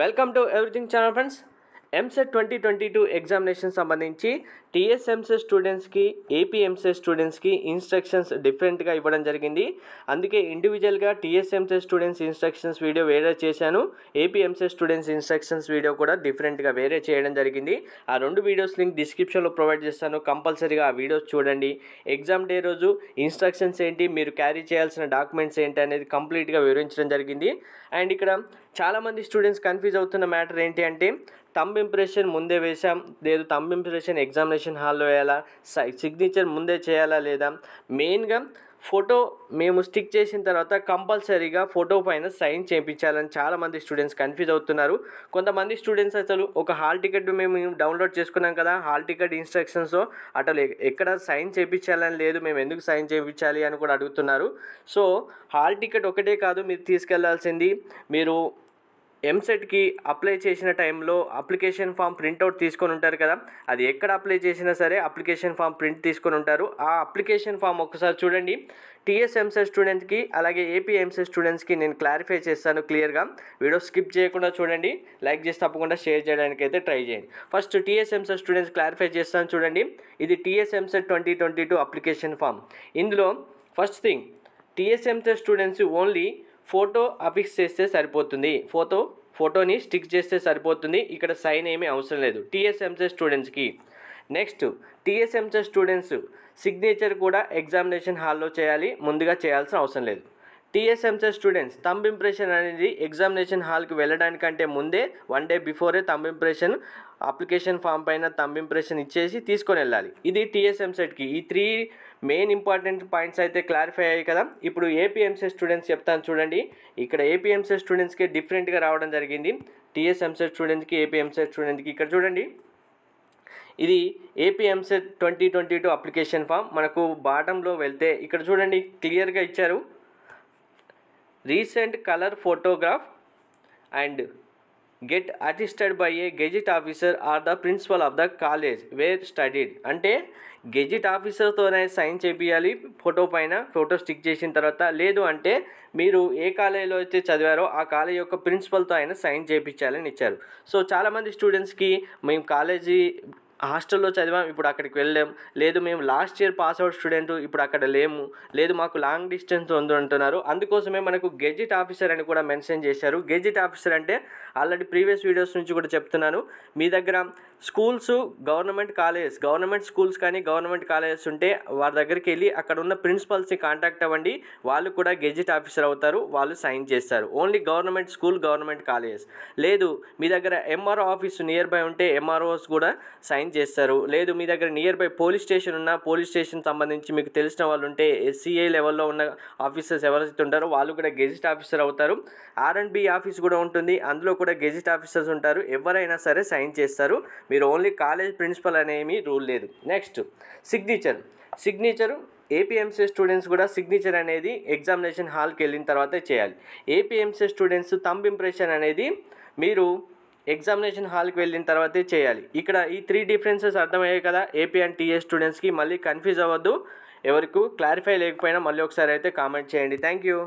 Welcome to everything channel friends. EAMCET 2022 examination సంబంధించి టీఎస్ఎంసెట్ స్టూడెంట్స్కి AP EAMCET స్టూడెంట్స్కి ఇన్స్ట్రక్షన్స్ డిఫరెంట్గా ఇవ్వడం జరిగింది. అందుకే ఇండివిజువల్గా టీఎస్ఎంసెట్ స్టూడెంట్స్ ఇన్స్ట్రక్షన్స్ వీడియో వేరే చేశాను, AP EAMCET students instructions video కూడా డిఫరెంట్గా వేరే చేయడం జరిగింది. ఆ రెండు వీడియోస్ లింక్ డిస్క్రిప్షన్లో ప్రొవైడ్ చేస్తాను, కంపల్సరీగా ఆ వీడియోస్ చూడండి. ఎగ్జామ్ డే రోజు ఇన్స్ట్రక్షన్స్ ఏంటి, మీరు క్యారీ చేయాల్సిన డాక్యుమెంట్స్ ఏంటి అనేది కంప్లీట్గా వివరించడం జరిగింది. అండ్ ఇక్కడ చాలామంది స్టూడెంట్స్ కన్ఫ్యూజ్ అవుతున్న మ్యాటర్ ఏంటి అంటే, థంబ్ ఇంప్రెషన్ ముందే వేసాం, లేదు థంబ్ ఇంప్రెషన్ ఎగ్జామినేషన్ హాల్లో వేయాలా, సిగ్నేచర్ ముందే చేయాలా లేదా, మెయిన్గా ఫోటో మేము స్టిక్ చేసిన తర్వాత కంపల్సరీగా ఫోటో పైన సైన్ చేయించాలని చాలామంది స్టూడెంట్స్ కన్ఫ్యూజ్ అవుతున్నారు. కొంతమంది స్టూడెంట్స్ అసలు ఒక హాల్ టికెట్ మేము డౌన్లోడ్ చేసుకున్నాం కదా, హాల్ టికెట్ ఇన్స్ట్రక్షన్స్ అటు ఎక్కడ సైన్ చేయించాలని లేదు, మేము ఎందుకు సైన్ చేయించాలి అని కూడా అడుగుతున్నారు. సో హాల్ టికెట్ ఒకటే కాదు మీరు తీసుకెళ్లాల్సింది, మీరు ఎంసెట్కి అప్లై చేసిన టైంలో అప్లికేషన్ ఫామ్ ప్రింట్అవుట్ తీసుకొని ఉంటారు కదా, అది ఎక్కడ అప్లై చేసినా సరే అప్లికేషన్ ఫామ్ ప్రింట్ తీసుకొని ఉంటారు. ఆ అప్లికేషన్ ఫామ్ ఒకసారి చూడండి. టీఎస్ ఎంసెట్ స్టూడెంట్కి అలాగే ఏపీ ఎంసెట్ స్టూడెంట్స్కి నేను క్లారిఫై చేస్తాను క్లియర్గా. వీడియో స్కిప్ చేయకుండా చూడండి, లైక్ చేసి తప్పకుండా షేర్ చేయడానికి అయితే ట్రై చేయండి. First TS EAMCET students clarify చేస్తాను చూడండి. ఇది టీఎస్ ఎంసెట్ 2022 అప్లికేషన్ ఫామ్. ఇందులో first thing, TS EAMCET students only photo affix చేస్తే సరిపోతుంది, ఫోటోని స్టిక్ చేస్తే సరిపోతుంది, ఇక్కడ సైన్ ఏమీ అవసరం లేదు టీఎస్ ఎంసెట్ స్టూడెంట్స్కి. Next, TS EAMCET students signature కూడా ఎగ్జామినేషన్ హాల్లో చేయాలి, ముందుగా చేయాల్సిన అవసరం లేదు. TS EAMCET students thumb impression అనేది ఎగ్జామినేషన్ హాల్కి వెళ్ళడానికంటే ముందే 1 day before thumb impression application form పైన థంబ్ ఇంప్రెషన్ ఇచ్చేసి తీసుకొని వెళ్ళాలి. ఇది టీఎస్ ఎంసెట్కి. ఈ 3 మెయిన్ ఇంపార్టెంట్ పాయింట్స్ అయితే క్లారిఫై అయ్యాయి కదా. ఇప్పుడు ఏపీ ఎంసెట్ స్టూడెంట్స్ చెప్తాను చూడండి. ఇక్కడ ఏపీ ఎంసెట్ స్టూడెంట్స్కి డిఫరెంట్గా రావడం జరిగింది, టీఎస్ ఎంసెట్ స్టూడెంట్కి ఏపీ ఎంసెట్ స్టూడెంట్కి. ఇక్కడ చూడండి, ఇది ఏపీ ఎంసెట్ 2022 అప్లికేషన్ ఫామ్. మనకు బాటంలో వెళ్తే ఇక్కడ చూడండి క్లియర్గా ఇచ్చారు, recent colour photograph and get attested by a gazette officer or the principal of the college where studied. అంటే గెజిట్ ఆఫీసర్తోనే సైన్ చేపియాలి ఫోటో పైన, ఫోటో స్టిక్ చేసిన తర్వాత. లేదు అంటే మీరు ఏ కాలేజీలో అయితే చదివారో ఆ కాలేజ్ యొక్క ప్రిన్సిపల్తో అయినా సైన్ చేయించాలని ఇచ్చారు. సో చాలామంది స్టూడెంట్స్కి మేము కాలేజీ హాస్టల్లో చదివాం, ఇప్పుడు అక్కడికి వెళ్ళాం, లేదు మేము last year pass out student ఇప్పుడు అక్కడ లేము, లేదు మాకు లాంగ్ డిస్టెన్స్ ఉంది అంటున్నారు. అందుకోసమే మనకు గెజిట్ ఆఫీసర్ అని కూడా మెన్షన్ చేశారు. గెజిట్ ఆఫీసర్ అంటే ఆల్రెడీ ప్రీవియస్ వీడియోస్ నుంచి కూడా చెప్తున్నాను, మీ దగ్గర స్కూల్స్ గవర్నమెంట్ స్కూల్స్ కానీ గవర్నమెంట్ కాలేజెస్ ఉంటే వారి దగ్గరికి వెళ్ళి అక్కడ ఉన్న ప్రిన్సిపల్స్ని కాంటాక్ట్ అవ్వండి, వాళ్ళు కూడా గెజిట్ ఆఫీసర్ అవుతారు, వాళ్ళు సైన్ చేస్తారు. Only government school government colleges. లేదు మీ దగ్గర ఎంఆర్ఓ ఆఫీస్ నియర్ బై ఉంటే ఎంఆర్ఓస్ కూడా సైన్ చేస్తారు. లేదు మీ దగ్గర నియర్ బై పోలీస్ స్టేషన్ ఉన్న పోలీస్ స్టేషన్ సంబంధించి మీకు తెలిసిన వాళ్ళు ఉంటే ఎస్సీఐ లెవెల్లో ఉన్న ఆఫీసర్స్ ఎవరైతే ఉంటారో వాళ్ళు కూడా గెజిట్ ఆఫీసర్ అవుతారు. R&B ఆఫీస్ కూడా ఉంటుంది, అందులో కూడా గెజిట్ ఆఫీసర్స్ ఉంటారు, ఎవరైనా సరే సైన్ చేస్తారు. మీరు ఓన్లీ కాలేజ్ ప్రిన్సిపల్ అనేమి రూల్ లేదు. Next, signature AP EAMCET students కూడా సిగ్నేచర్ అనేది ఎగ్జామినేషన్ హాల్కి వెళ్ళిన తర్వాతే చేయాలి. AP EAMCET students thumb impression అనేది మీరు ఎగ్జామినేషన్ హాల్కి వెళ్ళిన తర్వాతే చేయాలి. ఇక్కడ ఈ 3 డిఫరెన్సెస్ అర్థమయ్యాయి కదా ఏపీ అండ్ టీఎస్ స్టూడెంట్స్కి. మళ్ళీ కన్ఫ్యూజ్ అవ్వద్దు, ఎవరికి క్లారిఫై లేకపోయినా మళ్ళీ ఒకసారి అయితే కామెంట్ చేయండి. Thank you.